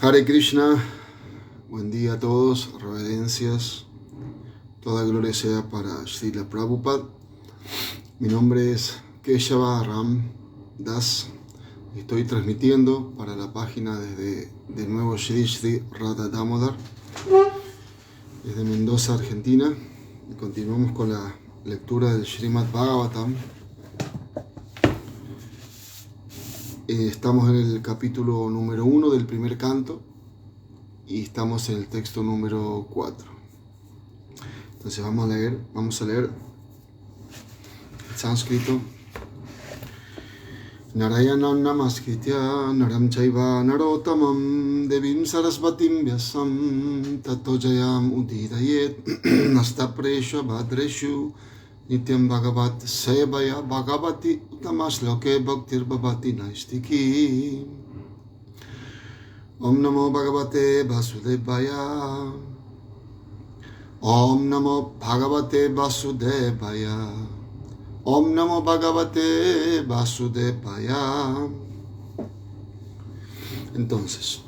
Hare Krishna, buen día a todos, reverencias, toda gloria sea para Srila Prabhupada. Mi nombre es Keshava Ram Das, estoy transmitiendo para la página desde de nuevo Shri Radha Damodar, desde Mendoza, Argentina, y continuamos con la lectura del Srimad Bhagavatam. Estamos en el capítulo número 1 del primer canto y estamos en el texto número 4. Entonces vamos a leer el sánscrito. Narayanam namaskritya naram chaiva narotamam devim sarasvatim vyasam tato jayam udidayet nasta presha bhadreshu Nityam Bhagavat Sevaya Bhagavati Uttamasloke Bhaktir Bhavati Naistiki. Om Namo Bhagavate Vasudevaya. Om Namo Bhagavate Vasudevaya. Om Namo Bhagavate Vasudevaya. Entonces,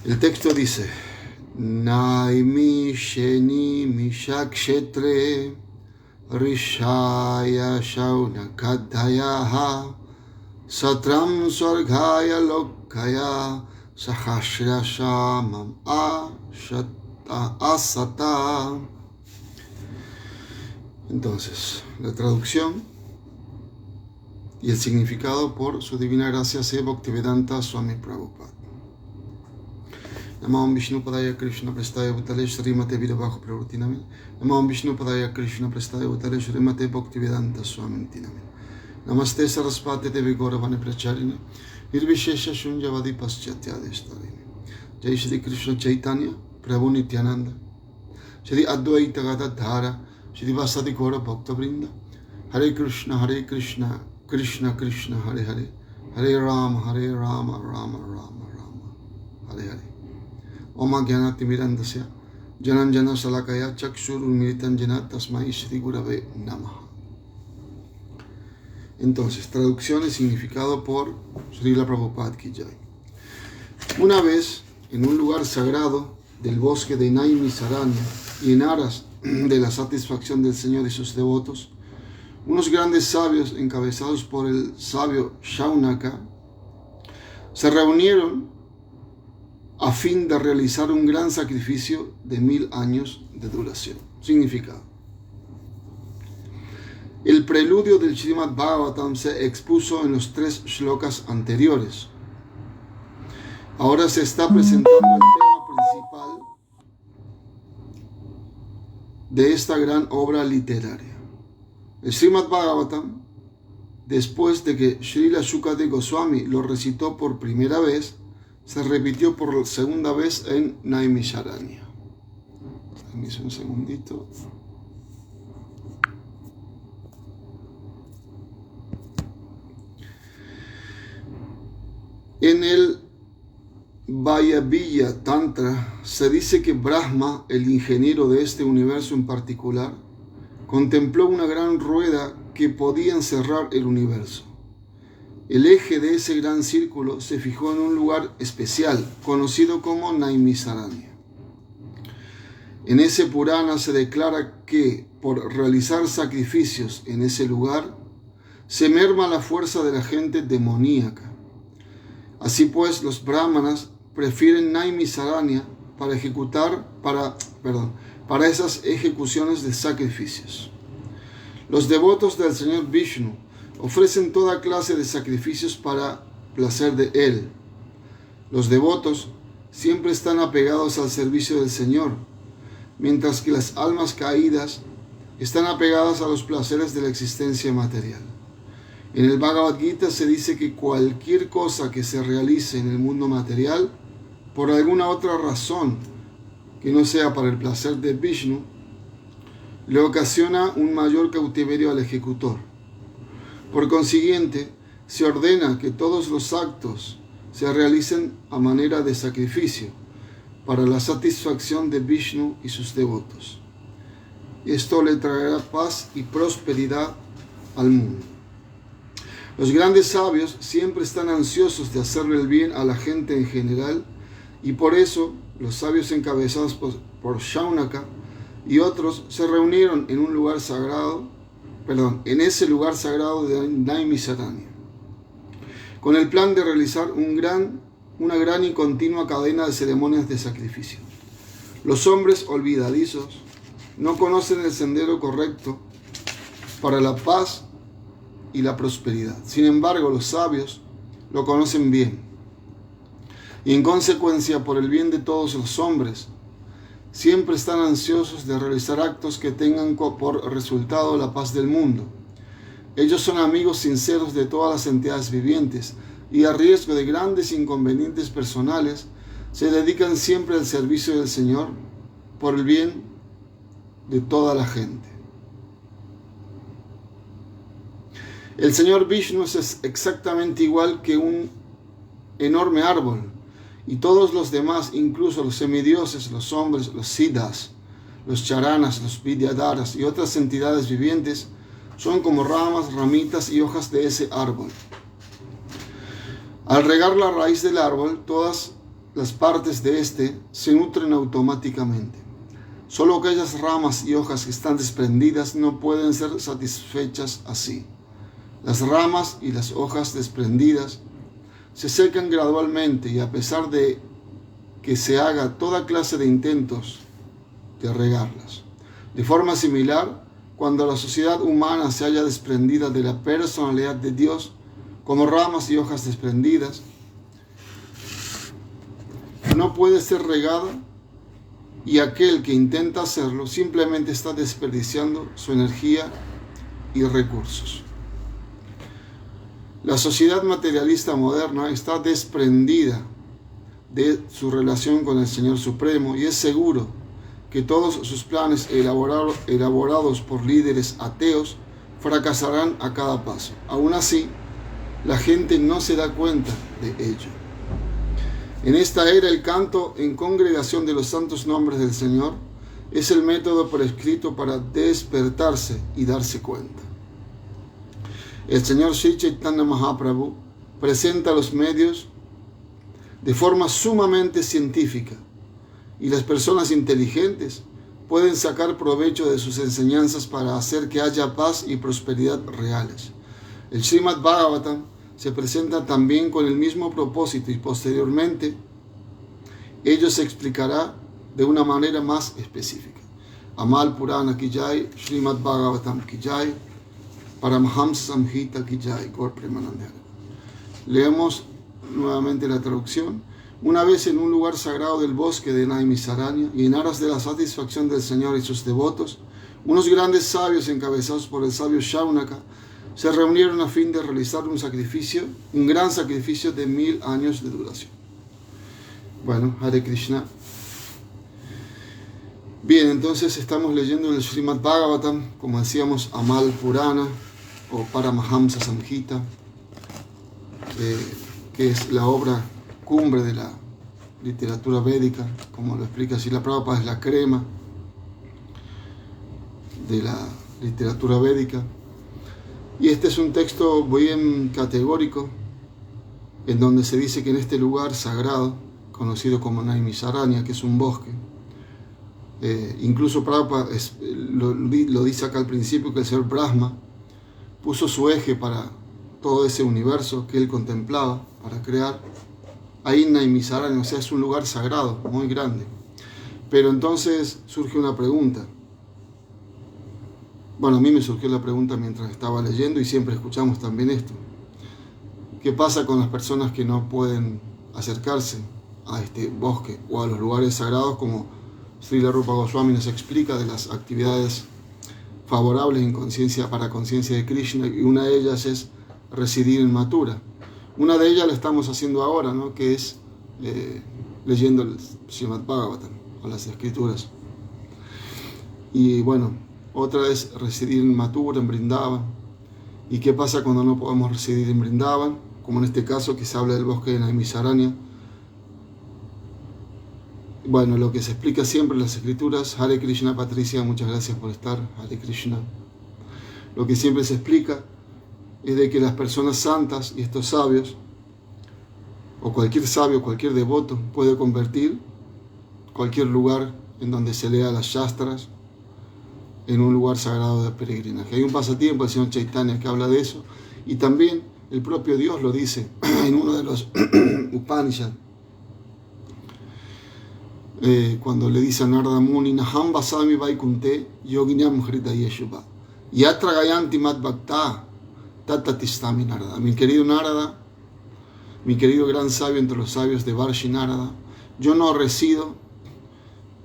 el texto dice: Naimi Sheni Mishakshetre Rishaya Shaunakadhayaha Satram Swargaya Lokaya Sahasra Shamam Asata. Entonces, la traducción y el significado por su divina gracia Sri Bhaktivedanta Swami Prabhupada. Namo Vishnu Padaya Krishna Prestaya Bhutale Srimate Virabajo Pravrutinami. Namo Vishnu Padaya Krishna Prestaya Bhutale Srimate Bhaktivedanta Swami Tinami. Namaste Sarasvate Devi Gauravane Pracharini Nirvishesha Shunyavadi Paschatyadishtarini. Jai Shri Krishna Chaitanya Prabhu Nityananda Shri Advaita Gadadhara Shri Vasadi Gaura Bhakta Vrinda. Hare Krishna Krishna Krishna Hare Hare Hare Rama Rama Rama Hare Hare. Oma Gyanati Mirandasya Jananjana Salakaya Chakshur Unmiritan Jana Tasmai Shri Gurave Namaha. Entonces, traducción y significado por Srila Prabhupada Ki Jai. Una vez, en un lugar sagrado del bosque de Naimisaranya y en aras de la satisfacción del Señor y sus devotos, unos grandes sabios encabezados por el sabio Shaunaka se reunieron a fin de realizar un gran sacrificio de 1000 años de duración. Significado: el preludio del Srimad Bhagavatam se expuso en los 3 shlokas anteriores. Ahora se está presentando el tema principal de esta gran obra literaria. El Srimad Bhagavatam, después de que Srila Shukadeva Goswami lo recitó por primera vez, se repitió por segunda vez en Naimisharanya. Permiso un segundito. En el Vayavya Tantra se dice que Brahma, el ingeniero de este universo en particular, contempló una gran rueda que podía encerrar el universo. El eje de ese gran círculo se fijó en un lugar especial, conocido como Naimisaranya. En ese Purana se declara que, por realizar sacrificios en ese lugar, se merma la fuerza de la gente demoníaca. Así pues, los brahmanas prefieren Naimisaranya para esas ejecuciones de sacrificios. Los devotos del Señor Vishnu ofrecen toda clase de sacrificios para placer de Él. Los devotos siempre están apegados al servicio del Señor, mientras que las almas caídas están apegadas a los placeres de la existencia material. En el Bhagavad Gita se dice que cualquier cosa que se realice en el mundo material, por alguna otra razón que no sea para el placer de Vishnu, le ocasiona un mayor cautiverio al ejecutor. Por consiguiente, se ordena que todos los actos se realicen a manera de sacrificio para la satisfacción de Vishnu y sus devotos. Esto le traerá paz y prosperidad al mundo. Los grandes sabios siempre están ansiosos de hacerle el bien a la gente en general, y por eso los sabios encabezados por Shaunaka y otros se reunieron en ese lugar sagrado de Naimisaranya, con el plan de realizar una gran y continua cadena de ceremonias de sacrificio. Los hombres olvidadizos no conocen el sendero correcto para la paz y la prosperidad. Sin embargo, los sabios lo conocen bien. Y en consecuencia, por el bien de todos los hombres, siempre están ansiosos de realizar actos que tengan por resultado la paz del mundo. Ellos son amigos sinceros de todas las entidades vivientes y, a riesgo de grandes inconvenientes personales, se dedican siempre al servicio del Señor por el bien de toda la gente. El Señor Vishnu es exactamente igual que un enorme árbol, y todos los demás, incluso los semidioses, los hombres, los siddhas, los charanas, los vidyadharas y otras entidades vivientes, son como ramas, ramitas y hojas de ese árbol. Al regar la raíz del árbol, todas las partes de éste se nutren automáticamente. Solo aquellas ramas y hojas que están desprendidas no pueden ser satisfechas así. Las ramas y las hojas desprendidas se secan gradualmente, y a pesar de que se haga toda clase de intentos de regarlas. De forma similar, cuando la sociedad humana se haya desprendida de la personalidad de Dios, como ramas y hojas desprendidas, no puede ser regada, y aquel que intenta hacerlo simplemente está desperdiciando su energía y recursos. La sociedad materialista moderna está desprendida de su relación con el Señor Supremo, y es seguro que todos sus planes elaborados por líderes ateos fracasarán a cada paso. Aún así, la gente no se da cuenta de ello. En esta era, el canto en congregación de los santos nombres del Señor es el método prescrito para despertarse y darse cuenta. El Señor Sri Chaitanya Mahaprabhu presenta los medios de forma sumamente científica, y las personas inteligentes pueden sacar provecho de sus enseñanzas para hacer que haya paz y prosperidad reales. El Srimad Bhagavatam se presenta también con el mismo propósito, y posteriormente ello se explicará de una manera más específica. Amal Purana Ki Jai, Srimad Bhagavatam Ki Jai, Paramahamsa Samhita Ki Jai, Gaur Premanande. Leemos nuevamente la traducción. Una vez, en un lugar sagrado del bosque de Naimisaranya, y en aras de la satisfacción del Señor y sus devotos, unos grandes sabios encabezados por el sabio Shaunaka se reunieron a fin de realizar un gran sacrificio de 1000 años de duración. Bueno, Hare Krishna. Bien, entonces estamos leyendo el Srimad Bhagavatam, como decíamos, Amal Purana o Paramahamsa Samhita, que es la obra cumbre de la literatura védica, como lo explica Srila Prabhupada, es la crema de la literatura védica. Y este es un texto bien categórico, en donde se dice que en este lugar sagrado, conocido como Naimisaranya, que es un bosque, incluso Prabhupada lo dice acá al principio, que el señor Brahma puso su eje para todo ese universo que él contemplaba para crear ahí en Naimisaranya, o sea, es un lugar sagrado, muy grande. Pero entonces surge una pregunta. Bueno, a mí me surgió la pregunta mientras estaba leyendo, y siempre escuchamos también esto. ¿Qué pasa con las personas que no pueden acercarse a este bosque o a los lugares sagrados, como Srila Rupa Goswami nos explica, de las actividades favorables en para conciencia de Krishna? Y una de ellas es residir en Mathura. Una de ellas la estamos haciendo ahora, ¿no? Que es leyendo el Srimad Bhagavatam o las escrituras. Y bueno, otra es residir en Mathura, en Vrindavan. ¿Y qué pasa cuando no podemos residir en Vrindavan? Como en este caso, que se habla del bosque de Naimisaranya. Bueno, lo que se explica siempre en las escrituras, Hare Krishna. Patricia, muchas gracias por estar, Hare Krishna. Lo que siempre se explica es de que las personas santas y estos sabios, o cualquier sabio, cualquier devoto, puede convertir cualquier lugar en donde se lea las Shastras en un lugar sagrado de peregrinaje. Hay un pasatiempo del señor Chaitanya que habla de eso, y también el propio Dios lo dice en uno de los Upanishads, cuando le dice a Narada Muni, Naham basami vaikunte yoginyam hritayeshuva yatra gayanti mat bhakta tatatistami Narada. Mi querido Narada, mi querido gran sabio entre los sabios de Varshi Narada, yo no resido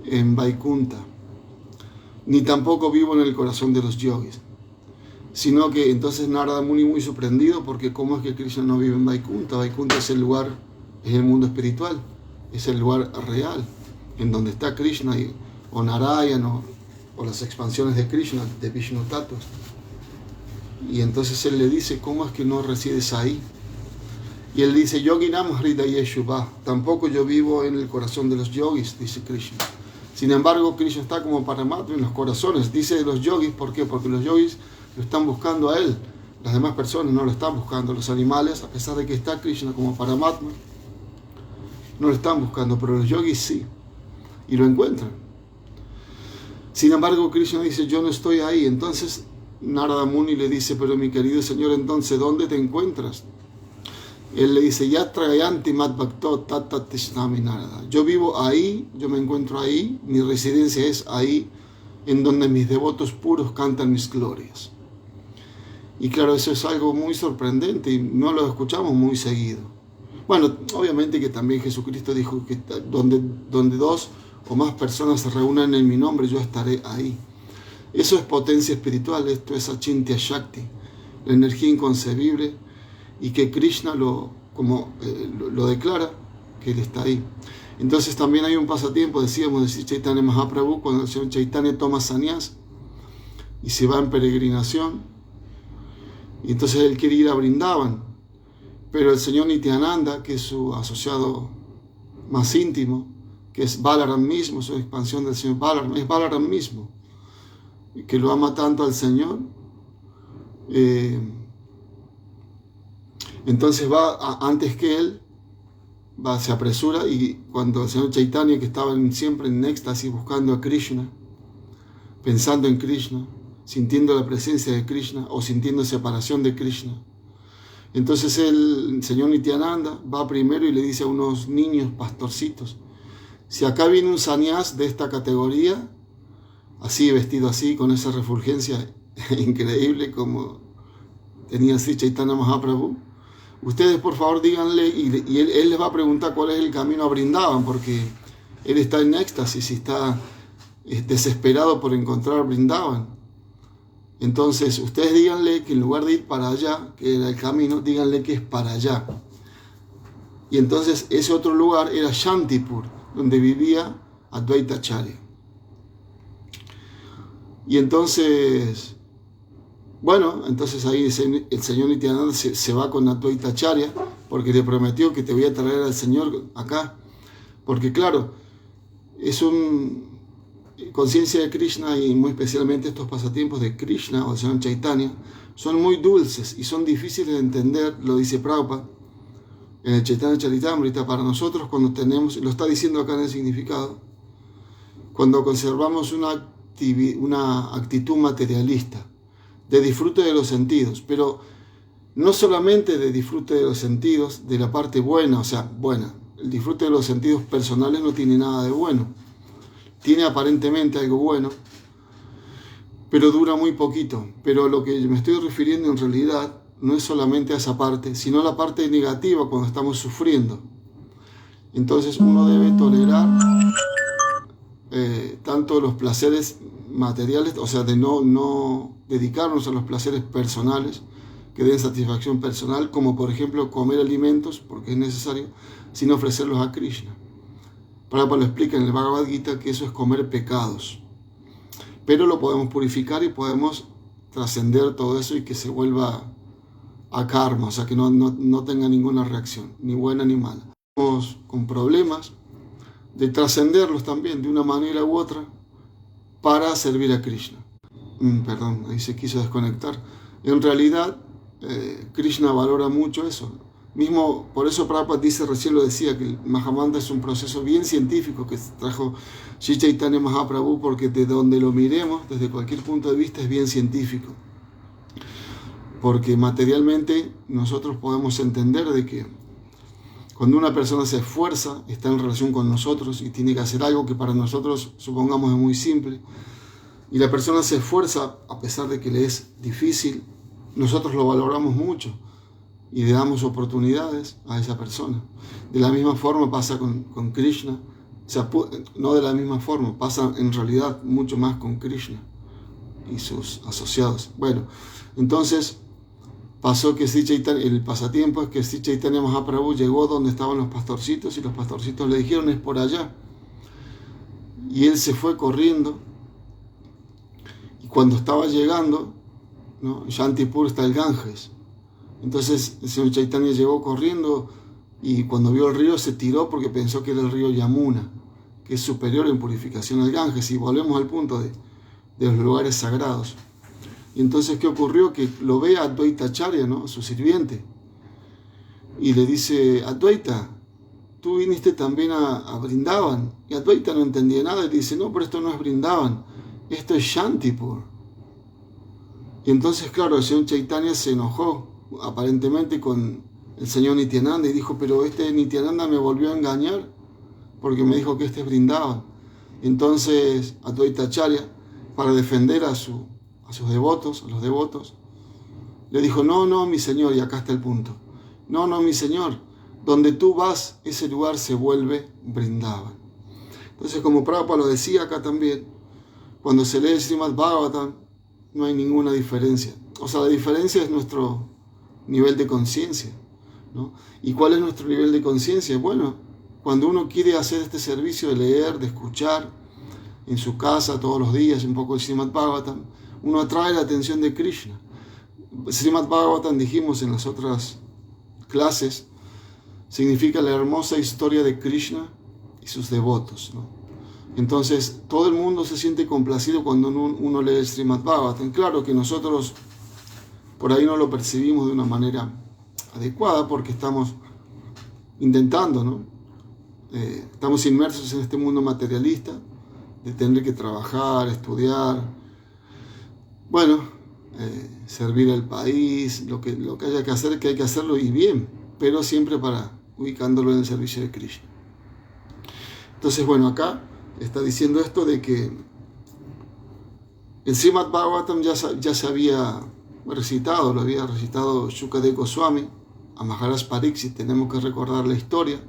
en Vaikunta, ni tampoco vivo en el corazón de los yogis, sino que entonces Narada Muni muy sorprendido, porque ¿cómo es que Krishna no vive en Vaikunta? Vaikunta es el lugar, es el mundo espiritual, es el lugar real, en donde está Krishna, o Narayana, o las expansiones de Krishna, de Vishnu Tattvas. Y entonces él le dice, ¿cómo es que no resides ahí? Y él dice, Yoginam Hridayeshuva, tampoco yo vivo en el corazón de los yogis, dice Krishna. Sin embargo, Krishna está como Paramatma en los corazones, dice de los yogis. ¿Por qué? Porque los yogis lo están buscando a él, las demás personas no lo están buscando. Los animales, a pesar de que está Krishna como Paramatma, no lo están buscando, pero los yogis sí, y lo encuentran. Sin embargo, Krishna dice, yo no estoy ahí. Entonces Narada Muni le dice, pero mi querido señor, entonces, ¿dónde te encuentras? Él le dice, Yatra gayanti mat bhakto tatatistami Narada. Yo vivo ahí, yo me encuentro ahí, mi residencia es ahí, en donde mis devotos puros cantan mis glorias. Y claro, eso es algo muy sorprendente y no lo escuchamos muy seguido. Bueno, obviamente que también Jesucristo dijo que donde dos o más personas se reúnan en mi nombre, yo estaré ahí. Eso es potencia espiritual, esto es Achintya Shakti, la energía inconcebible, y que Krishna lo declara, que él está ahí. Entonces también hay un pasatiempo, decíamos, decir Chaitanya Mahaprabhu, cuando el señor Chaitanya toma sannyas y se va en peregrinación, y entonces él quiere ir a Vrindavan, pero el señor Nityananda, que es su asociado más íntimo, que es Balaram mismo, su expansión del señor Balaram, es Balaram mismo, que lo ama tanto al Señor, entonces va antes que él, se apresura, y cuando el señor Chaitanya, que estaba siempre en éxtasis buscando a Krishna, pensando en Krishna, sintiendo la presencia de Krishna o sintiendo separación de Krishna, entonces el señor Nityananda va primero y le dice a unos niños pastorcitos, si acá viene un sannyas de esta categoría, así, vestido así, con esa refulgencia increíble como tenía así Chaitanya Mahaprabhu, ustedes por favor díganle, y él les va a preguntar cuál es el camino a Vrindavan, porque él está en éxtasis y está desesperado por encontrar Vrindavan. Entonces ustedes díganle que en lugar de ir para allá, que era el camino, díganle que es para allá. Y entonces ese otro lugar era Shantipur, donde vivía Advaita Acharya. Y entonces, bueno, entonces ahí el señor Nityananda se va con Advaita Acharya, porque le prometió que te voy a traer al Señor acá. Porque claro, es conciencia de Krishna, y muy especialmente estos pasatiempos de Krishna o el señor Chaitanya, son muy dulces y son difíciles de entender, lo dice Prabhupada en el Chaitanya Charitamrita. Para nosotros, cuando tenemos, lo está diciendo acá en el significado, cuando conservamos una actitud materialista, de disfrute de los sentidos, pero no solamente de disfrute de los sentidos, de la parte buena, o sea, buena. El disfrute de los sentidos personales no tiene nada de bueno. Tiene aparentemente algo bueno, pero dura muy poquito. Pero lo que me estoy refiriendo en realidad no es solamente a esa parte, sino a la parte negativa cuando estamos sufriendo. Entonces uno debe tolerar tanto los placeres materiales, o sea, de no dedicarnos a los placeres personales que den satisfacción personal, como por ejemplo comer alimentos, porque es necesario, sin ofrecerlos a Krishna. Prabhupada lo explica en el Bhagavad Gita que eso es comer pecados, pero lo podemos purificar y podemos trascender todo eso y que se vuelva a karma, o sea, que no tenga ninguna reacción, ni buena ni mala. Estamos con problemas de trascenderlos también de una manera u otra para servir a Krishna. Perdón, ahí se quiso desconectar. En realidad, Krishna valora mucho eso. Mismo, por eso Prabhupada dice, recién lo decía, que el Mahamantra es un proceso bien científico que trajo Sri Chaitanya Mahaprabhu, porque de donde lo miremos, desde cualquier punto de vista, es bien científico. Porque materialmente nosotros podemos entender de que cuando una persona se esfuerza, está en relación con nosotros y tiene que hacer algo que para nosotros, supongamos, es muy simple, y la persona se esfuerza a pesar de que le es difícil, nosotros lo valoramos mucho y le damos oportunidades a esa persona. De la misma forma pasa con Krishna, o sea, no de la misma forma, pasa en realidad mucho más con Krishna y sus asociados. Bueno, entonces pasó que el pasatiempo es que Sri Chaitanya Mahaprabhu llegó donde estaban los pastorcitos y los pastorcitos le dijeron es por allá. Y él se fue corriendo y cuando estaba llegando, ¿no? Shantipur está el Ganges. Entonces el señor Chaitanya llegó corriendo y cuando vio el río se tiró porque pensó que era el río Yamuna, que es superior en purificación al Ganges. Y volvemos al punto de los lugares sagrados. Y entonces, ¿qué ocurrió? Que lo ve a Advaita Acharya, ¿no? Su sirviente, y le dice, Advaita, tú viniste también a Vrindavan. Y Advaita no entendía nada y dice, no, pero esto no es Vrindavan, esto es Shantipur. Y entonces, claro, el señor Chaitanya se enojó aparentemente con el señor Nityananda y dijo, pero este Nityananda me volvió a engañar porque me dijo que este es Vrindavan. Y entonces Advaita Acharya, para defender a los devotos, le dijo, no, mi señor, y acá está el punto, no, mi señor, donde tú vas, ese lugar se vuelve Vrindavan. Entonces, como Prabhupada lo decía acá también, cuando se lee el Srimad Bhagavatam, no hay ninguna diferencia. O sea, la diferencia es nuestro nivel de conciencia, ¿no? ¿Y cuál es nuestro nivel de conciencia? Bueno, cuando uno quiere hacer este servicio de leer, de escuchar, en su casa todos los días, un poco el Srimad Bhagavatam, uno atrae la atención de Krishna. Srimad Bhagavatam, dijimos en las otras clases, significa la hermosa historia de Krishna y sus devotos, ¿no? Entonces, todo el mundo se siente complacido cuando uno lee el Srimad Bhagavatam. Claro que nosotros por ahí no lo percibimos de una manera adecuada porque estamos intentando, ¿no? Estamos inmersos en este mundo materialista de tener que trabajar, estudiar, bueno, servir al país, lo que haya que hacer, que hay que hacerlo y bien, pero siempre ubicándolo en el servicio de Krishna. Entonces, bueno, acá está diciendo esto de que el Srimad Bhagavatam ya se había recitado, lo había recitado Shukadeva Goswami a Maharaj Pariksit. Tenemos que recordar la historia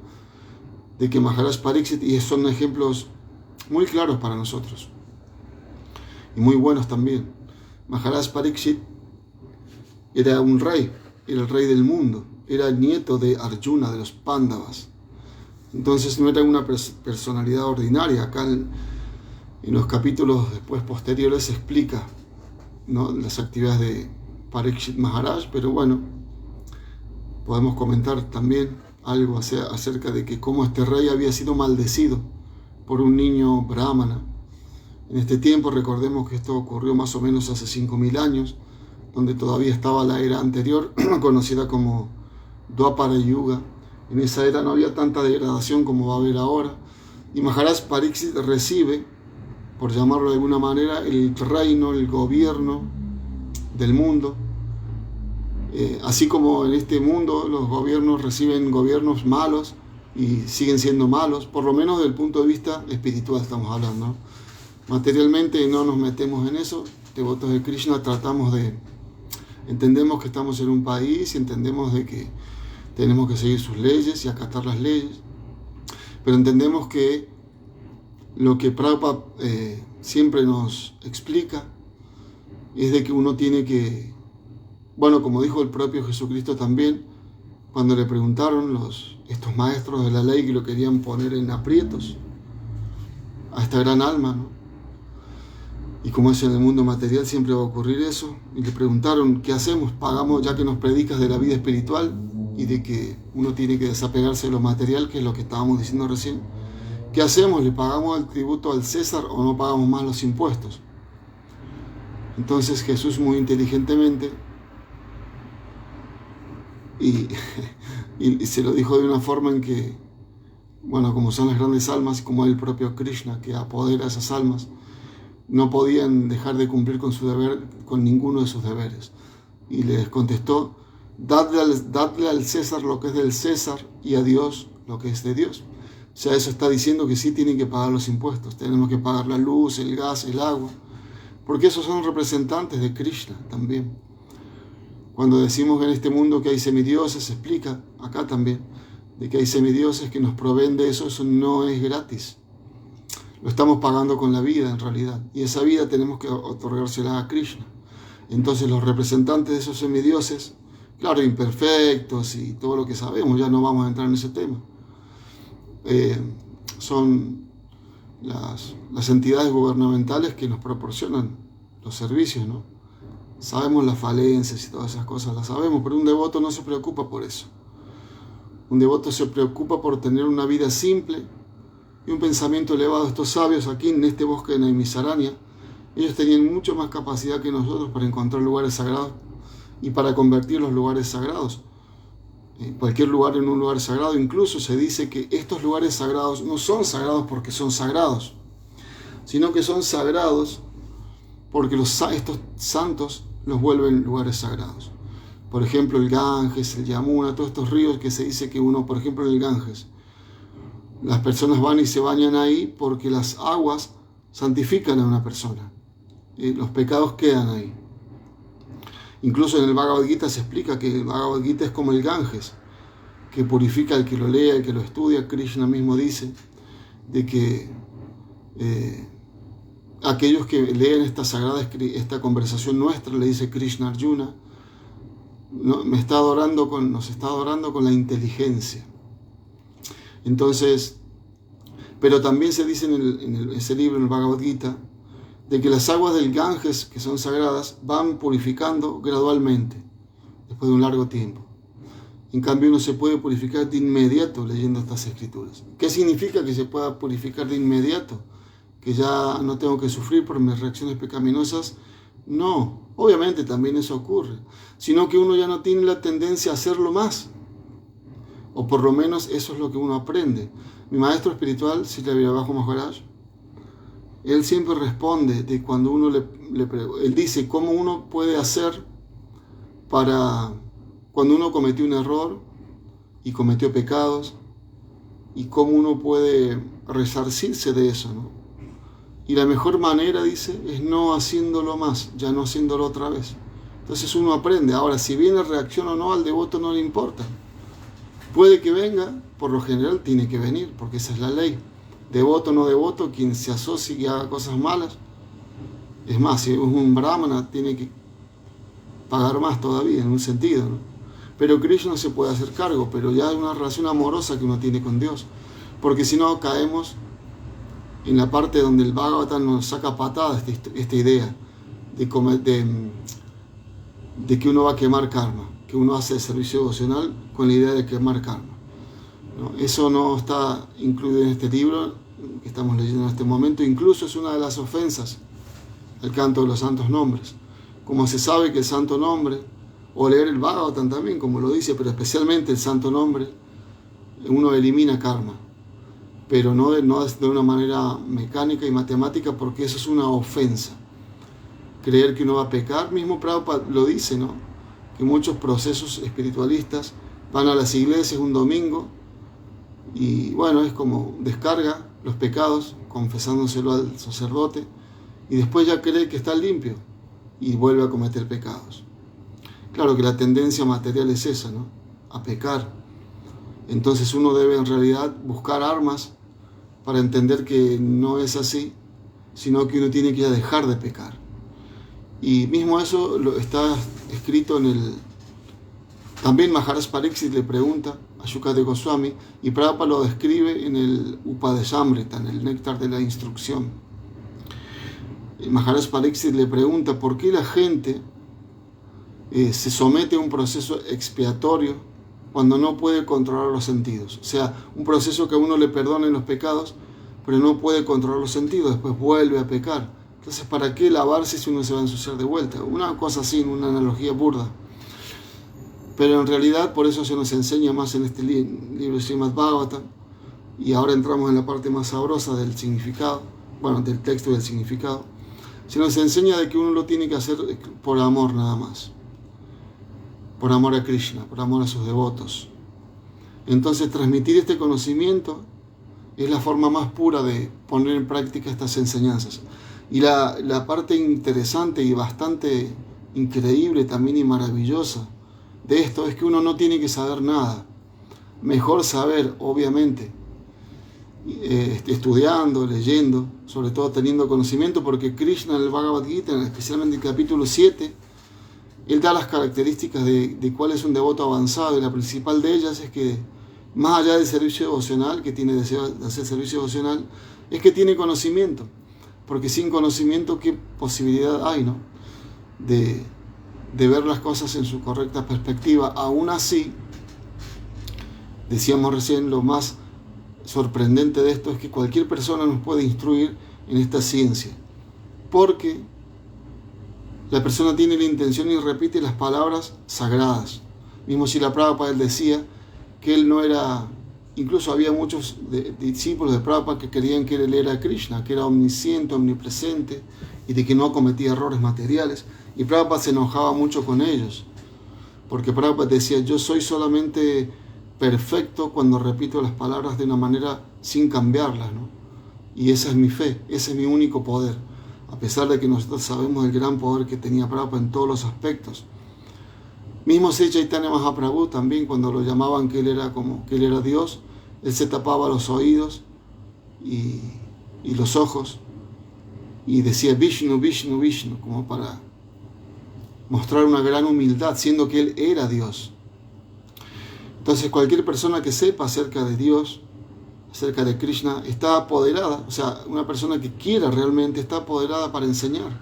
de que Maharaj Pariksit, y son ejemplos muy claros para nosotros y muy buenos también. Maharaj Pariksit era un rey, era el rey del mundo, era el nieto de Arjuna, de los Pándavas. Entonces no era una personalidad ordinaria. Acá en los capítulos después posteriores se explica, ¿no?, las actividades de Pariksit Maharaj, pero bueno, podemos comentar también algo acerca de que cómo este rey había sido maldecido por un niño brahmana. En este tiempo, recordemos que esto ocurrió más o menos hace 5.000 años, donde todavía estaba la era anterior, conocida como Dwapara Yuga. En esa era no había tanta degradación como va a haber ahora, y Maharaj Pariksit recibe, por llamarlo de alguna manera, el reino, el gobierno del mundo. Así como en este mundo los gobiernos reciben gobiernos malos y siguen siendo malos, por lo menos desde el punto de vista espiritual estamos hablando, ¿no? Materialmente no nos metemos en eso. Devotos de Krishna entendemos que estamos en un país y entendemos de que tenemos que seguir sus leyes y acatar las leyes, pero entendemos que lo que Prabhupada siempre nos explica es de que uno tiene que, bueno, como dijo el propio Jesucristo también, cuando le preguntaron estos maestros de la ley que lo querían poner en aprietos a esta gran alma, ¿no? Y como es en el mundo material, siempre va a ocurrir eso. Y le preguntaron, ¿qué hacemos? Pagamos, ya que nos predicas de la vida espiritual y de que uno tiene que desapegarse de lo material, que es lo que estábamos diciendo recién. ¿Qué hacemos? ¿Le pagamos el tributo al César o no pagamos más los impuestos? Entonces Jesús muy inteligentemente y, y se lo dijo de una forma en que, bueno, como son las grandes almas, como el propio Krishna que apodera a esas almas, no podían dejar de cumplir con su deber, con ninguno de sus deberes. Y les contestó: dadle al César lo que es del César y a Dios lo que es de Dios. O sea, eso está diciendo que sí tienen que pagar los impuestos, tenemos que pagar la luz, el gas, el agua, porque esos son representantes de Krishna también. Cuando decimos que en este mundo que hay semidioses, se explica acá también, de que hay semidioses que nos proveen de eso, eso no es gratis. Lo estamos pagando con la vida en realidad, y esa vida tenemos que otorgársela a Krishna. Entonces los representantes de esos semidioses, claro, imperfectos y todo lo que sabemos, ya no vamos a entrar en ese tema, son las entidades gubernamentales que nos proporcionan los servicios, ¿no? Sabemos las falencias y todas esas cosas, las sabemos, pero un devoto no se preocupa por eso. Un devoto se preocupa por tener una vida simple y un pensamiento elevado. Estos sabios aquí en este bosque de Naimisaranya, ellos tenían mucho más capacidad que nosotros para encontrar lugares sagrados y para convertir los lugares sagrados. Cualquier lugar en un lugar sagrado. Incluso se dice que estos lugares sagrados no son sagrados porque son sagrados, sino que son sagrados porque estos santos los vuelven lugares sagrados. Por ejemplo, el Ganges, el Yamuna, todos estos ríos que se dice que uno, por ejemplo, en el Ganges, las personas van y se bañan ahí porque las aguas santifican a una persona. Los pecados quedan ahí. Incluso en el Bhagavad Gita se explica que el Bhagavad Gita es como el Ganges, que purifica al que lo lea, al que lo estudia. Krishna mismo dice de que aquellos que leen esta conversación nuestra, le dice Krishna a Arjuna, nos está adorando con la inteligencia. Entonces, pero también se dice en ese libro, en el Bhagavad Gita, de que las aguas del Ganges, que son sagradas, van purificando gradualmente, después de un largo tiempo. En cambio, uno se puede purificar de inmediato leyendo estas escrituras. ¿Qué significa que se pueda purificar de inmediato? ¿Que ya no tengo que sufrir por mis reacciones pecaminosas? No, obviamente también eso ocurre, sino que uno ya no tiene la tendencia a hacerlo más. O por lo menos eso es lo que uno aprende. Mi maestro espiritual, Srila Virabhaja Maharaj, él siempre responde de cuando uno él dice cómo uno puede hacer para cuando uno cometió un error y cometió pecados, y cómo uno puede resarcirse de eso, ¿no? Y la mejor manera, dice, es no haciéndolo más, ya no haciéndolo otra vez. Entonces uno aprende. Ahora, si viene reacción o no, al devoto no le importa. Puede que venga, por lo general tiene que venir, porque esa es la ley. Devoto o no devoto, quien se asocie y haga cosas malas, es más, si es un brahmana, tiene que pagar más todavía, en un sentido, ¿no? Pero Krishna se puede hacer cargo, pero ya hay una relación amorosa que uno tiene con Dios, porque si no caemos en la parte donde el Bhagavatam nos saca patada esta idea de que uno va a quemar karma, que uno hace el servicio devocional con la idea de quemar karma, ¿no? Eso no está incluido en este libro que estamos leyendo en este momento. Incluso es una de las ofensas el canto de los santos nombres. Como se sabe que el santo nombre, o leer el Bhagavatam también, como lo dice, pero especialmente el santo nombre, uno elimina karma, pero no de una manera mecánica y matemática, porque eso es una ofensa. Creer que uno va a pecar, mismo Prabhupada lo dice, ¿no? Que muchos procesos espiritualistas van a las iglesias un domingo y bueno, es como descarga los pecados confesándoselo al sacerdote y después ya cree que está limpio y vuelve a cometer pecados. Claro que la tendencia material es esa, ¿no? A pecar. Entonces uno debe en realidad buscar armas para entender que no es así, sino que uno tiene que dejar de pecar. Y mismo eso está escrito en el... También Maharaj Pariksit le pregunta a Shukadeva Goswami, y Prabhupada lo describe en el Upadeshamrita, en el Néctar de la Instrucción. Maharaj Pariksit le pregunta por qué la gente se somete a un proceso expiatorio cuando no puede controlar los sentidos. O sea, un proceso que a uno le perdonen los pecados, pero no puede controlar los sentidos, después vuelve a pecar. Entonces, ¿para qué lavarse si uno se va a ensuciar de vuelta? Una cosa así, una analogía burda. Pero en realidad por eso se nos enseña más en este libro Srimad Bhagavatam, y ahora entramos en la parte más sabrosa del significado, bueno, del texto y del significado. Se nos enseña de que uno lo tiene que hacer por amor nada más, por amor a Krishna, por amor a sus devotos. Entonces transmitir este conocimiento es la forma más pura de poner en práctica estas enseñanzas. Y la parte interesante y bastante increíble también y maravillosa de esto es que uno no tiene que saber nada. Mejor saber, obviamente, estudiando, leyendo, sobre todo teniendo conocimiento, porque Krishna en el Bhagavad Gita, especialmente en el capítulo 7, él da las características de cuál es un devoto avanzado, y la principal de ellas es que, más allá del servicio devocional, que tiene deseo de hacer servicio devocional, es que tiene conocimiento, porque sin conocimiento, ¿qué posibilidad hay, no?, de ver las cosas en su correcta perspectiva? Aún así, decíamos recién, lo más sorprendente de esto es que cualquier persona nos puede instruir en esta ciencia, porque la persona tiene la intención y repite las palabras sagradas. Mismo Srila Prabhupada, él decía que él no era, incluso había muchos discípulos de Prabhupada que creían que él era Krishna, que era omnisciente, omnipresente, y de que no cometía errores materiales, y Prabhupada se enojaba mucho con ellos, porque Prabhupada decía: yo soy solamente perfecto cuando repito las palabras de una manera sin cambiarlas, ¿no? Y esa es mi fe, ese es mi único poder, a pesar de que nosotros sabemos el gran poder que tenía Prabhupada en todos los aspectos. Mismo Sri Chaitanya Mahaprabhu también, cuando lo llamaban que él era Dios, él se tapaba los oídos y los ojos y decía Vishnu, Vishnu, Vishnu, como para mostrar una gran humildad, siendo que él era Dios. Entonces cualquier persona que sepa acerca de Dios, acerca de Krishna, está apoderada, o sea, una persona que quiera realmente está apoderada para enseñar.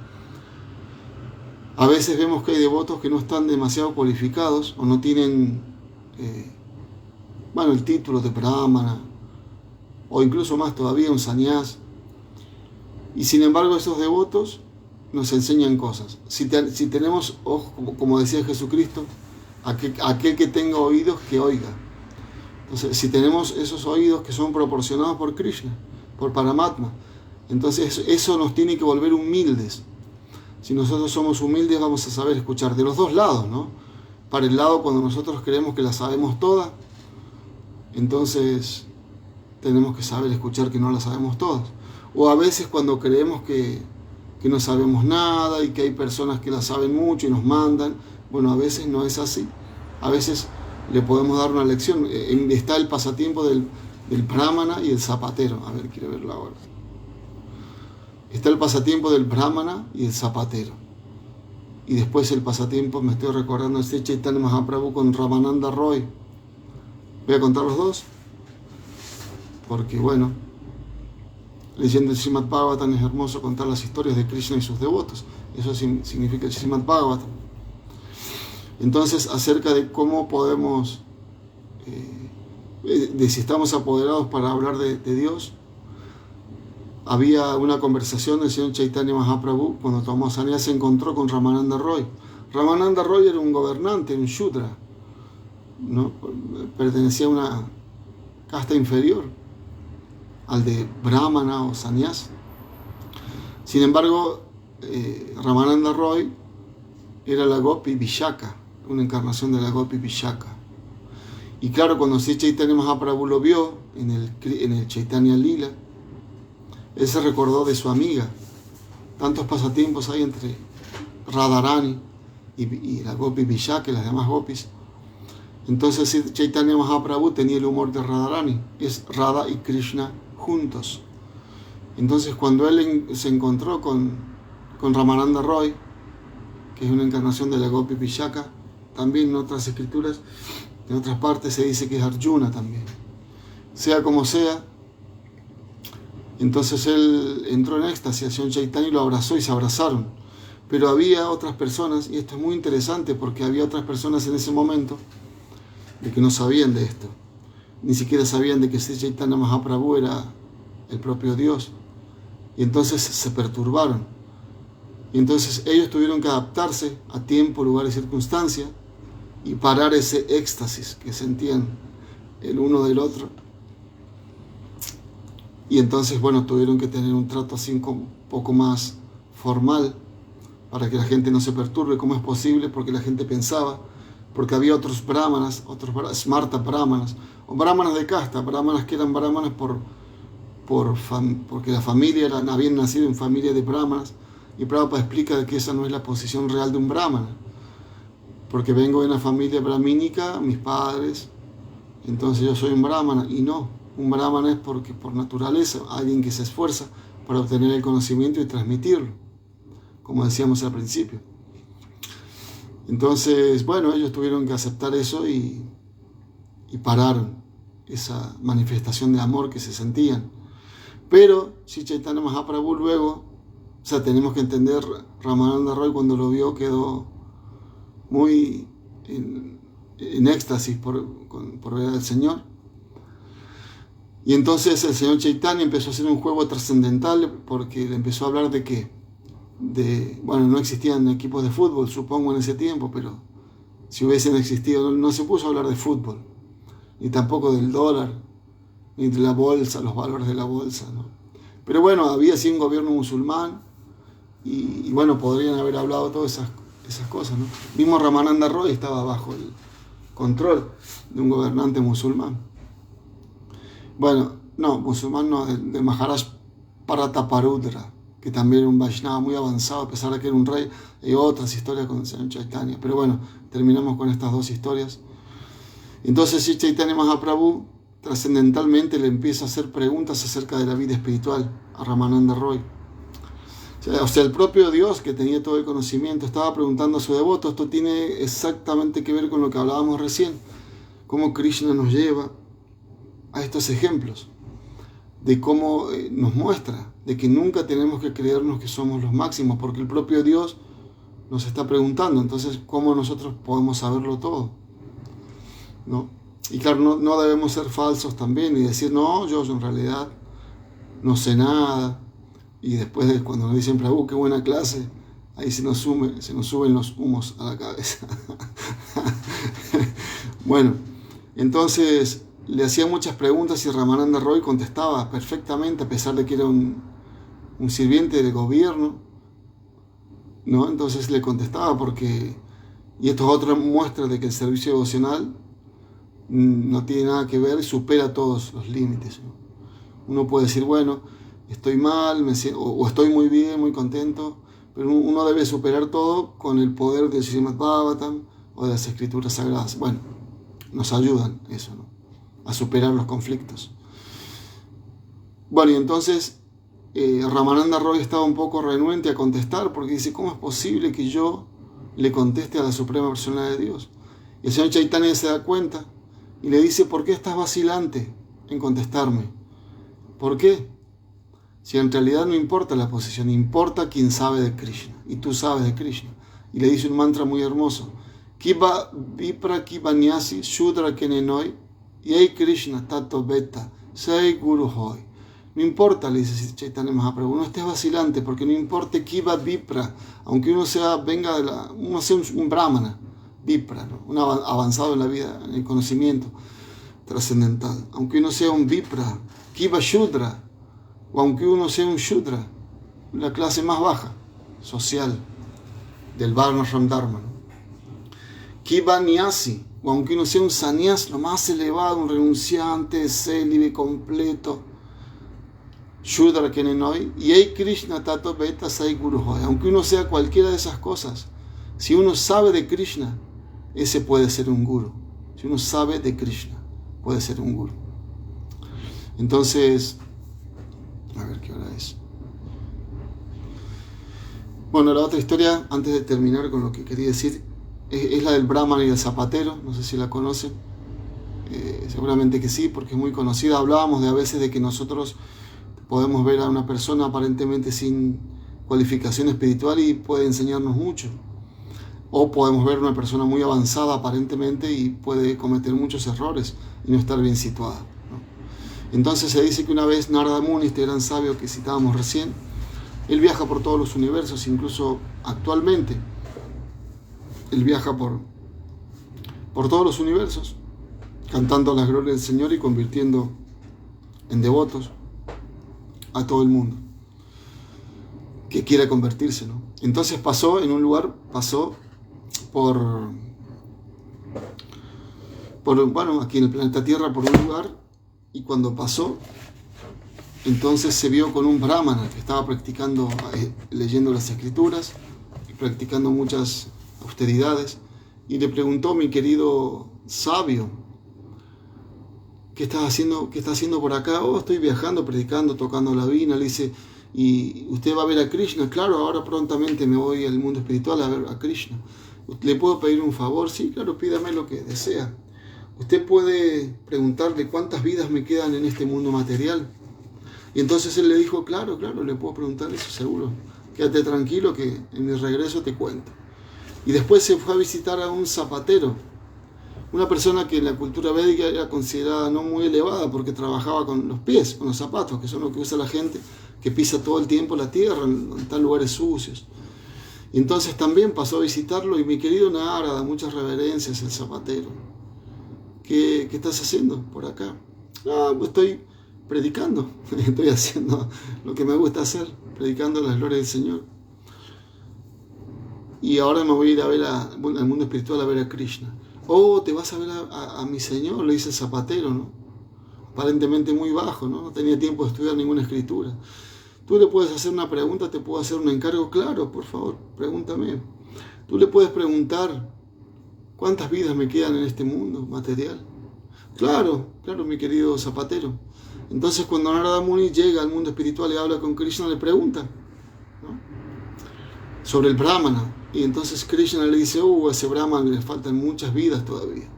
A veces vemos que hay devotos que no están demasiado cualificados o no tienen el título de brahmana, o incluso más todavía un sannyas, y sin embargo esos devotos nos enseñan cosas. Si tenemos ojos, como decía Jesucristo, aquel que tenga oídos, que oiga. Entonces, si tenemos esos oídos que son proporcionados por Krishna, por Paramatma, entonces eso nos tiene que volver humildes. Si nosotros somos humildes, vamos a saber escuchar de los dos lados, ¿no? Para el lado cuando nosotros creemos que la sabemos toda, entonces tenemos que saber escuchar que no la sabemos todas. O a veces cuando creemos que no sabemos nada y que hay personas que la saben mucho y nos mandan, bueno, a veces no es así. A veces le podemos dar una lección. Está el pasatiempo del brahmana y el zapatero. A ver, quiero verlo ahora. Está el pasatiempo del brahmana y el zapatero. Y después el pasatiempo, me estoy recordando, Sri Chaitanya Mahaprabhu con Ramananda Roy. Voy a contar los dos, porque bueno, leyendo el Srimad Bhagavatam es hermoso contar las historias de Krishna y sus devotos. Eso significa el Srimad Bhagavatam. Entonces, acerca de cómo podemos, de si estamos apoderados para hablar de Dios, había una conversación del señor Chaitanya Mahaprabhu cuando tomó sannyas, se encontró con Ramananda Roy. Ramananda Roy era un gobernante, un shudra, ¿no? Pertenecía a una casta inferior al de brahmana o sannyas. Sin embargo, Ramananda Roy era la Gopi Vishaka, una encarnación de la Gopi Vishaka. Y claro, cuando Sri Chaitanya Mahaprabhu lo vio en el Chaitanya Lila, él se recordó de su amiga. Tantos pasatiempos hay entre Radharani y la Gopi Vishaka y las demás gopis. Entonces Chaitanya Mahaprabhu tenía el humor de Radharani, es Radha y Krishna juntos. Entonces cuando él se encontró con Ramananda Roy, que es una encarnación de la Gopi Vishaka, también en otras escrituras, en otras partes se dice que es Arjuna también. Sea como sea, entonces él entró en éxtasis hacia un Chaitanya y lo abrazó y se abrazaron. Pero había otras personas, y esto es muy interesante porque había otras personas en ese momento de que no sabían de esto. Ni siquiera sabían de que Sri Chaitanya Mahaprabhu era el propio Dios. Y entonces se perturbaron. Y entonces ellos tuvieron que adaptarse a tiempo, lugar y circunstancia y parar ese éxtasis que sentían el uno del otro. Y entonces, bueno, tuvieron que tener un trato así un poco más formal para que la gente no se perturbe. ¿Cómo es posible? Porque la gente pensaba, porque había otros brahmanas, otros smarta brahmanas, o brahmanas de casta, brahmanas que eran brahmanas porque la familia habían nacido en familia de brahmanas, y Prabhupada explica que esa no es la posición real de un brahmana, porque vengo de una familia brahmínica, mis padres, entonces yo soy un brahmana, y no, un brahmana es porque por naturaleza, alguien que se esfuerza para obtener el conocimiento y transmitirlo, como decíamos al principio. Entonces, bueno, ellos tuvieron que aceptar eso y pararon esa manifestación de amor que se sentían. Pero Sri Chaitanya Mahaprabhu luego, o sea, tenemos que entender, Ramananda Roy cuando lo vio quedó muy en éxtasis por ver al Señor. Y entonces el Señor Chaitanya empezó a hacer un juego trascendental porque le empezó a hablar de que, bueno, no existían equipos de fútbol, supongo, en ese tiempo, pero si hubiesen existido, no se puso a hablar de fútbol, ni tampoco del dólar, ni de la bolsa, los valores de la bolsa, ¿no? Pero bueno, había sí un gobierno musulmán y bueno, podrían haber hablado de todas esas cosas, ¿no? Mismo Ramananda Roy estaba bajo el control de un gobernante musulmán. Bueno, no, musulmán no, de Maharaj Parataparudra, que también era un Vaishnava muy avanzado, a pesar de que era un rey. Hay otras historias con el Señor Chaitanya, pero bueno, terminamos con estas dos historias. Entonces Sri Chaitanya Mahaprabhu trascendentalmente le empieza a hacer preguntas acerca de la vida espiritual a Ramananda Roy. O sea, el propio Dios, que tenía todo el conocimiento, estaba preguntando a su devoto. Esto tiene exactamente que ver con lo que hablábamos recién, cómo Krishna nos lleva a estos ejemplos, de cómo nos muestra, de que nunca tenemos que creernos que somos los máximos, porque el propio Dios nos está preguntando. Entonces, ¿cómo nosotros podemos saberlo todo? ¿No? Y claro, no debemos ser falsos también y decir, no, yo en realidad no sé nada. Y después cuando nos dicen, Prabhu, qué buena clase, ahí se nos suben los humos a la cabeza. Bueno, entonces le hacía muchas preguntas y Ramananda Roy contestaba perfectamente, a pesar de que era un sirviente del gobierno, ¿no? Entonces le contestaba porque, y esto es otra muestra de que el servicio devocional no tiene nada que ver y supera todos los límites, ¿no? Uno puede decir, bueno, estoy mal, o estoy muy bien, muy contento, pero uno debe superar todo con el poder del Srimad Bhagavatam o de las escrituras sagradas. Bueno, nos ayudan eso, ¿no?, a superar los conflictos. Bueno, y entonces Ramananda Roy estaba un poco renuente a contestar porque dice, ¿cómo es posible que yo le conteste a la Suprema Personalidad de Dios? Y el Señor Chaitanya se da cuenta y le dice, ¿por qué estás vacilante en contestarme? ¿Por qué? Si en realidad no importa la posición, importa quien sabe de Krishna, y tú sabes de Krishna. Y le dice un mantra muy hermoso, Kiva Vipra Kiva Nyasi Shudra Kenenoi Yei Krishna Tato Beta Sei Guru Hoy. No importa, le dice Chaitanya Mahaprabhu, no estés vacilante, porque no importa Kiva Vipra, aunque uno sea un brahmana, Vipra, ¿no?, un avanzado en la vida, en el conocimiento trascendental, aunque uno sea un Vipra, Kiva Shudra, o aunque uno sea un Shudra, la clase más baja, social, del Varnashram Dharma, ¿no? Kiva Nyasi, o aunque uno sea un sannyas, lo más elevado, un renunciante, célibe, completo, Shudra Kenenoi, y Ei Krishna Tato Beta Sai Guru Hoy. Aunque uno sea cualquiera de esas cosas, si uno sabe de Krishna, ese puede ser un guru. Si uno sabe de Krishna, puede ser un guru. Entonces, a ver qué hora es. Bueno, la otra historia, antes de terminar con lo que quería decir, es la del Brahman y el zapatero. No sé si la conocen. Seguramente que sí, porque es muy conocida. Hablábamos a veces de que nosotros podemos ver a una persona aparentemente sin cualificación espiritual y puede enseñarnos mucho. O podemos ver a una persona muy avanzada aparentemente y puede cometer muchos errores y no estar bien situada, ¿no? Entonces se dice que una vez Narada Muni, este gran sabio que citábamos recién, él viaja por todos los universos, incluso actualmente él viaja por por todos los universos, cantando las glorias del Señor y convirtiendo en devotos a todo el mundo que quiera convertirse, ¿no? Entonces pasó en un lugar, pasó por bueno, aquí en el planeta Tierra, por un lugar, y cuando pasó, entonces se vio con un brahmana que estaba practicando, leyendo las escrituras y practicando muchas austeridades, y le preguntó: mi querido sabio, ¿qué estás haciendo por acá? Oh, estoy viajando, predicando, tocando la vina. Le dice: ¿y usted va a ver a Krishna? Claro, ahora prontamente me voy al mundo espiritual a ver a Krishna. ¿Le puedo pedir un favor? Sí, claro, pídame lo que desea. Usted puede preguntarle cuántas vidas me quedan en este mundo material. Y entonces él le dijo: claro, le puedo preguntar eso, seguro. Quédate tranquilo que en mi regreso te cuento. Y después se fue a visitar a un zapatero, una persona que en la cultura védica era considerada no muy elevada porque trabajaba con los pies, con los zapatos, que son lo que usa la gente que pisa todo el tiempo la tierra, en tal lugares sucios. Y entonces también pasó a visitarlo, y mi querido Narada, muchas reverencias, el zapatero. ¿Qué estás haciendo por acá? Ah, pues estoy predicando, estoy haciendo lo que me gusta hacer, predicando las glorias del Señor. Y ahora me voy a ir a ver al mundo espiritual a ver a Krishna. Oh, te vas a ver a mi Señor, le dice el zapatero, ¿no? Aparentemente muy bajo, ¿no? No tenía tiempo de estudiar ninguna escritura. Tú le puedes hacer una pregunta, te puedo hacer un encargo. Claro, por favor, pregúntame. Tú le puedes preguntar: ¿cuántas vidas me quedan en este mundo material? Claro, mi querido zapatero. Entonces cuando Narada Muni llega al mundo espiritual y habla con Krishna, le pregunta, ¿no?, sobre el Brahmana. Y entonces Krishna le dice: a ese Brahmana le faltan muchas vidas todavía.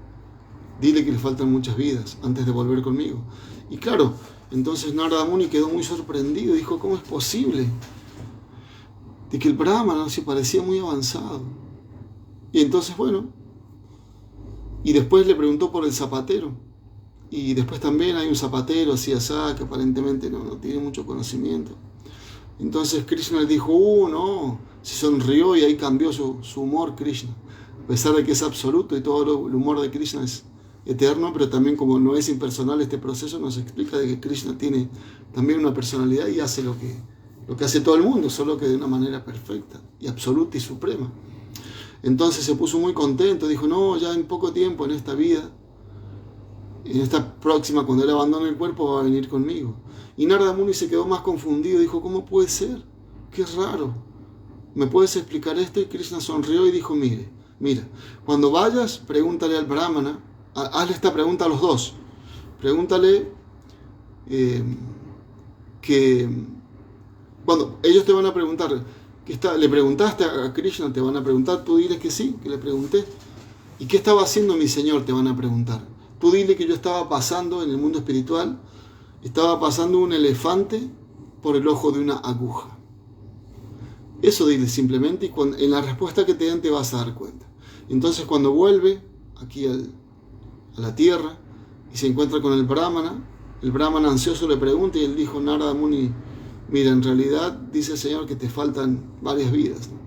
Dile que le faltan muchas vidas antes de volver conmigo. Y claro, entonces Narada Muni quedó muy sorprendido. Dijo: ¿cómo es posible? De que el Brahmana se parecía muy avanzado. Y entonces, bueno, y después le preguntó por el zapatero. Y después también hay un zapatero así asá que aparentemente no tiene mucho conocimiento. Entonces Krishna le dijo: no, se sonrió, y ahí cambió su humor Krishna. A pesar de que es absoluto y todo el humor de Krishna es eterno, pero también, como no es impersonal este proceso, nos explica de que Krishna tiene también una personalidad y hace lo que hace todo el mundo, solo que de una manera perfecta y absoluta y suprema. Entonces se puso muy contento, dijo: no, ya en poco tiempo, en esta vida, en esta próxima, cuando él abandone el cuerpo, va a venir conmigo. Y Narada Muni se quedó más confundido, dijo: ¿cómo puede ser? Qué raro. ¿Me puedes explicar esto? Y Krishna sonrió y dijo: mira, cuando vayas, pregúntale al Brahmana, hazle esta pregunta a los dos. Pregúntale que cuando ellos te van a preguntar, ¿le preguntaste a Krishna? Te van a preguntar, tú diles que sí, que le pregunté. ¿Y qué estaba haciendo mi Señor? Te van a preguntar. Tú dile que yo estaba pasando en el mundo espiritual, estaba pasando un elefante por el ojo de una aguja. Eso dile simplemente, y en la respuesta que te den te vas a dar cuenta. Entonces cuando vuelve aquí a la tierra y se encuentra con el Brahmana ansioso le pregunta, y él dijo: Narada Muni, mira, en realidad dice el Señor que te faltan varias vidas, ¿no?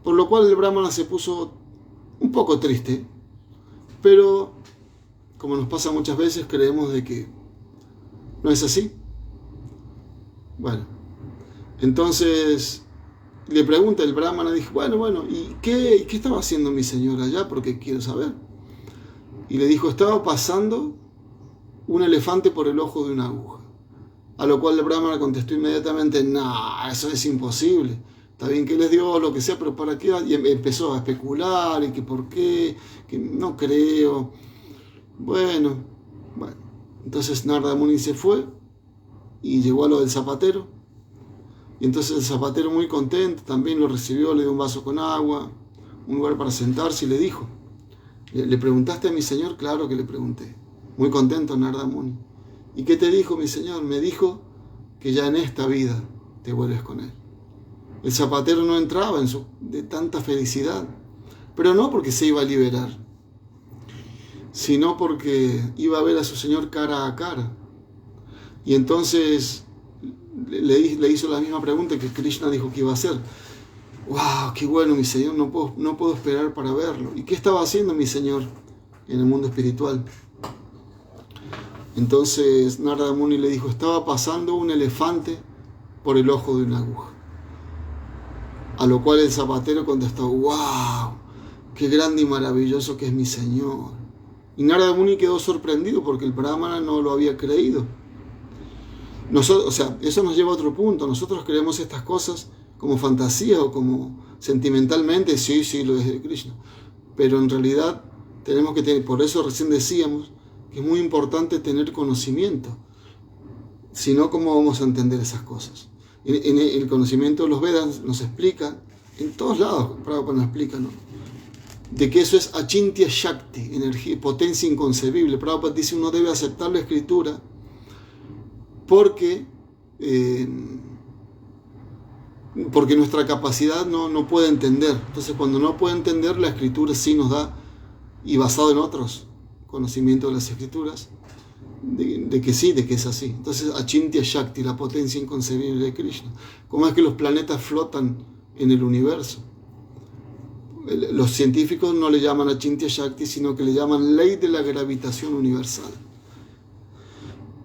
Por lo cual el Brahmana se puso un poco triste, pero como nos pasa muchas veces, creemos de que no es así. Bueno, entonces le pregunta el Brahmana, dijo: bueno, ¿y qué estaba haciendo mi Señor allá? Porque quiero saber. Y le dijo: estaba pasando un elefante por el ojo de una aguja. A lo cual el Brahmana contestó inmediatamente: no, eso es imposible. Está bien que él es Dios, lo que sea, pero ¿para qué? Y empezó a especular, y que por qué, que no creo. Bueno, entonces Narada Muni se fue y llegó a lo del zapatero. Y entonces el zapatero, muy contento, también lo recibió, le dio un vaso con agua, un lugar para sentarse, y le dijo: ¿le preguntaste a mi Señor? Claro que le pregunté. Muy contento Narada Muni. ¿Y qué te dijo mi Señor? Me dijo que ya en esta vida te vuelves con él. El zapatero no entraba de tanta felicidad, pero no porque se iba a liberar, sino porque iba a ver a su Señor cara a cara. Y entonces le hizo la misma pregunta que Krishna dijo que iba a hacer. ¡Wow! ¡Qué bueno, mi Señor! No puedo esperar para verlo. ¿Y qué estaba haciendo mi Señor en el mundo espiritual. Entonces Narada Muni le dijo, estaba pasando un elefante por el ojo de una aguja. A lo cual el zapatero contestó, ¡wow! ¡Qué grande y maravilloso que es mi Señor! Y Narada Muni quedó sorprendido porque el Brahmana no lo había creído. Eso nos lleva a otro punto. Nosotros creemos estas cosas como fantasía o como sentimentalmente, sí, lo es de Krishna. Pero en realidad tenemos que tener, por eso recién decíamos que es muy importante tener conocimiento. Si no, ¿cómo vamos a entender esas cosas? En el conocimiento de los Vedas nos explica, en todos lados, Prabhupada nos explica, ¿no?, de que eso es Achintya Shakti, energía, potencia inconcebible. Prabhupada dice uno debe aceptar la escritura porque nuestra capacidad no puede entender. Entonces cuando no puede entender, la escritura sí nos da, y basado en otros conocimientos de las escrituras, de que es así. Entonces Achintya Shakti, la potencia inconcebible de Krishna. ¿Cómo es que los planetas flotan en el universo? Los científicos no le llaman Achintya Shakti, sino que le llaman ley de la gravitación universal.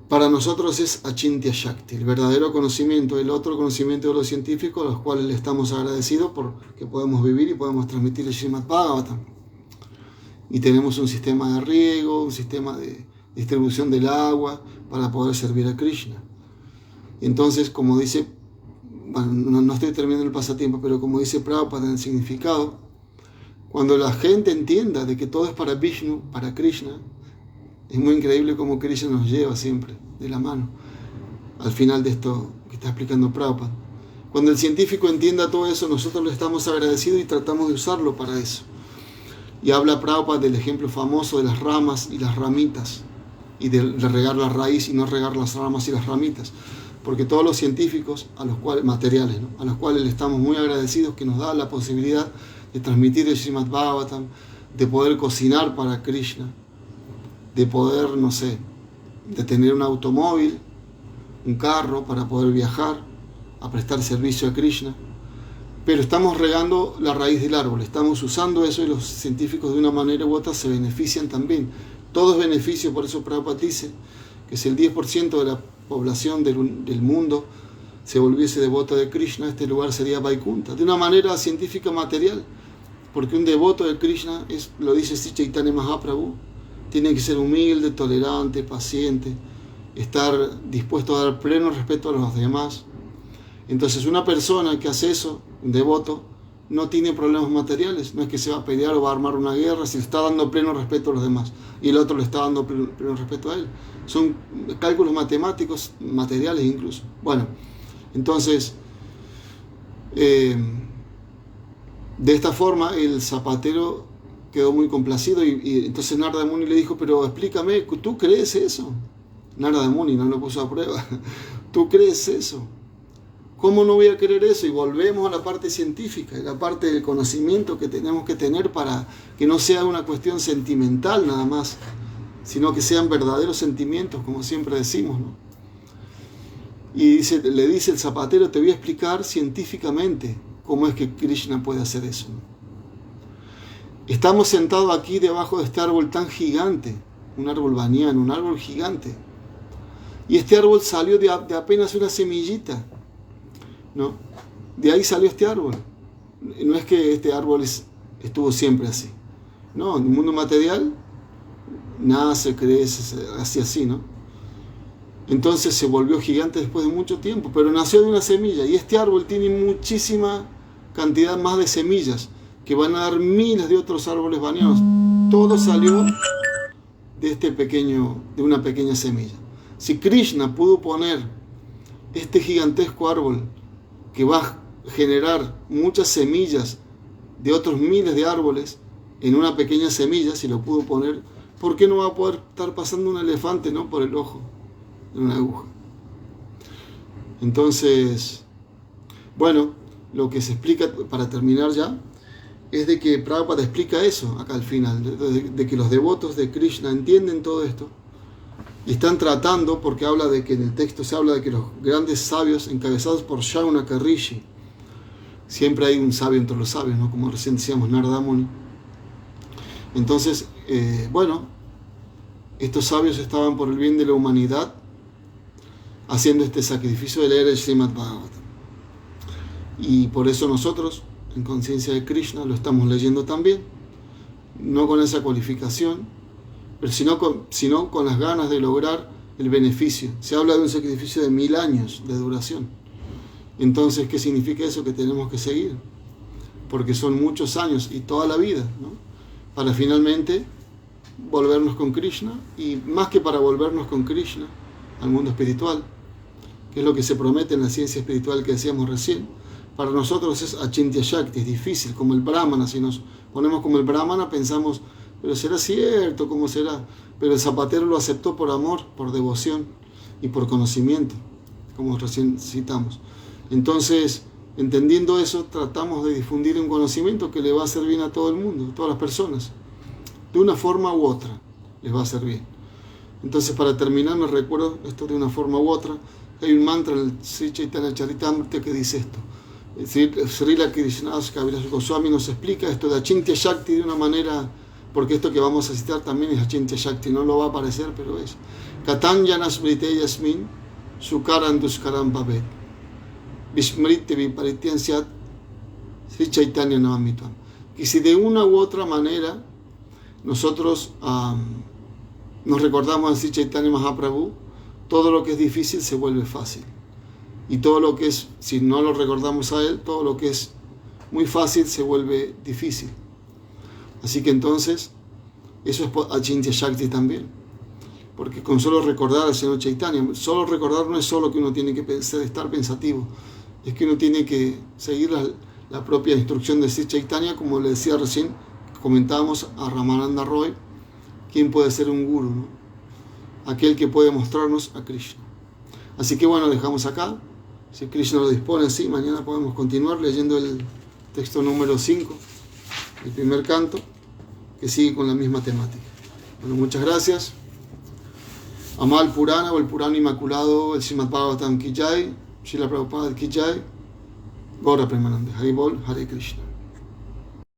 Para nosotros es Achintya Shakti, el verdadero conocimiento, el otro conocimiento de los científicos, a los cuales le estamos agradecidos porque podemos vivir y podemos transmitir el Srimad Bhagavatam. Y tenemos un sistema de riego, un sistema de distribución del agua para poder servir a Krishna. Entonces, como dice, bueno, no estoy terminando el pasatiempo, pero como dice Prabhupada en el significado, cuando la gente entienda de que todo es para Vishnu, para Krishna, es muy increíble cómo Krishna nos lleva siempre de la mano al final de esto que está explicando Prabhupada. Cuando el científico entienda todo eso, nosotros le estamos agradecidos y tratamos de usarlo para eso. Y habla Prabhupada del ejemplo famoso de las ramas y las ramitas, y de regar la raíz y no regar las ramas y las ramitas. Porque todos los científicos, materiales, ¿no?, a los cuales le estamos muy agradecidos, que nos da la posibilidad de transmitir el Srimad Bhagavatam, de poder cocinar para Krishna, de poder, de tener un automóvil, un carro para poder viajar, a prestar servicio a Krishna. Pero estamos regando la raíz del árbol, estamos usando eso, y los científicos de una manera u otra se benefician también. Todo es beneficio, por eso Prabhupada dice que si el 10% de la población del mundo se volviese devota de Krishna, este lugar sería Vaikunta, de una manera científica material, porque un devoto de Krishna, lo dice Sri Chaitanya Mahaprabhu, tiene que ser humilde, tolerante, paciente, estar dispuesto a dar pleno respeto a los demás. Entonces una persona que hace eso, un devoto, no tiene problemas materiales, no es que se va a pelear o va a armar una guerra, si está dando pleno respeto a los demás y el otro le está dando pleno respeto a él. Son cálculos matemáticos, materiales incluso. Bueno, entonces, de esta forma el zapatero quedó muy complacido y entonces Narada Muni le dijo, pero explícame, ¿tú crees eso? Narada Muni no lo puso a prueba. ¿Tú crees eso? ¿Cómo no voy a creer eso? Y volvemos a la parte científica, la parte del conocimiento que tenemos que tener para que no sea una cuestión sentimental nada más, sino que sean verdaderos sentimientos, como siempre decimos, ¿no? Y le dice el zapatero, te voy a explicar científicamente cómo es que Krishna puede hacer eso, ¿no? Estamos sentados aquí debajo de este árbol tan gigante, un árbol baniano, un árbol gigante. Y este árbol salió de apenas una semillita, ¿no? De ahí salió este árbol. No es que este árbol estuvo siempre así. No, en el mundo material nace, crece, así, ¿no? Entonces se volvió gigante después de mucho tiempo, pero nació de una semilla. Y este árbol tiene muchísima cantidad más de semillas que van a dar miles de otros árboles banianos. Todo salió de una pequeña semilla. Si Krishna pudo poner este gigantesco árbol que va a generar muchas semillas de otros miles de árboles en una pequeña semilla, si lo pudo poner, ¿por qué no va a poder estar pasando un elefante, ¿no?, por el ojo de una aguja? Entonces, bueno, lo que se explica, para terminar ya, es de que Prabhupada explica eso acá al final, de que los devotos de Krishna entienden todo esto y están tratando, porque habla de que en el texto se habla de que los grandes sabios encabezados por Shaunaka Rishi, siempre hay un sabio entre los sabios, ¿no?, como recién decíamos Narada Muni, Entonces, bueno, estos sabios estaban por el bien de la humanidad haciendo este sacrificio de leer el Srimad Bhagavatam. Y por eso nosotros, en conciencia de Krishna, lo estamos leyendo también, no con esa cualificación, pero sino con las ganas de lograr el beneficio. Se habla de un sacrificio de 1000 años de duración. Entonces, ¿qué significa eso? Que tenemos que seguir, porque son muchos años y toda la vida, ¿no? Para finalmente volvernos con Krishna, y más que para volvernos con Krishna al mundo espiritual, que es lo que se promete en la ciencia espiritual que decíamos recién. Para nosotros es Achintya Shakti, es difícil, como el Brahmana. Si nos ponemos como el Brahmana, pensamos, pero será cierto, ¿cómo será? Pero el zapatero lo aceptó por amor, por devoción y por conocimiento, como recién citamos. Entonces, entendiendo eso, tratamos de difundir un conocimiento que le va a hacer bien a todo el mundo, a todas las personas. De una forma u otra les va a hacer bien. Entonces, para terminar, me recuerdo esto de una forma u otra. Hay un mantra en el Sri Chaitanya Charitamrita que dice esto. Srila Krishnadas Kaviraj Goswami nos explica esto de Achintya Shakti de una manera, porque esto que vamos a citar también es Achintya Shakti, no lo va a aparecer, pero es Katanyanas Brite Yasmin Sukaran Duskaram Babet Vishmrite Viparityan Syat Sri Chaitanya Namamitvam. Y si de una u otra manera nosotros nos recordamos a Sri Chaitanya Mahaprabhu, todo lo que es difícil se vuelve fácil. Y todo lo que es, si no lo recordamos a él, todo lo que es muy fácil se vuelve difícil. Así que entonces, eso es Achintya Shakti también. Porque con solo recordar al Señor Chaitanya, solo recordar no es solo que uno tiene que estar pensativo, es que uno tiene que seguir la propia instrucción de Sri Chaitanya, como le decía recién, comentábamos a Ramananda Roy, ¿quién puede ser un guru, no? Aquel que puede mostrarnos a Krishna. Así que bueno, dejamos acá. Si Krishna lo dispone así, mañana podemos continuar leyendo el texto número 5, el primer canto, que sigue con la misma temática. Bueno, muchas gracias. Amal Purana o el Purana Inmaculado, el Srimad Bhagavatam Ki Jai, Srila Prabhupada Ki Jai, Gaura Premanande, Hari Bol, Hare Krishna.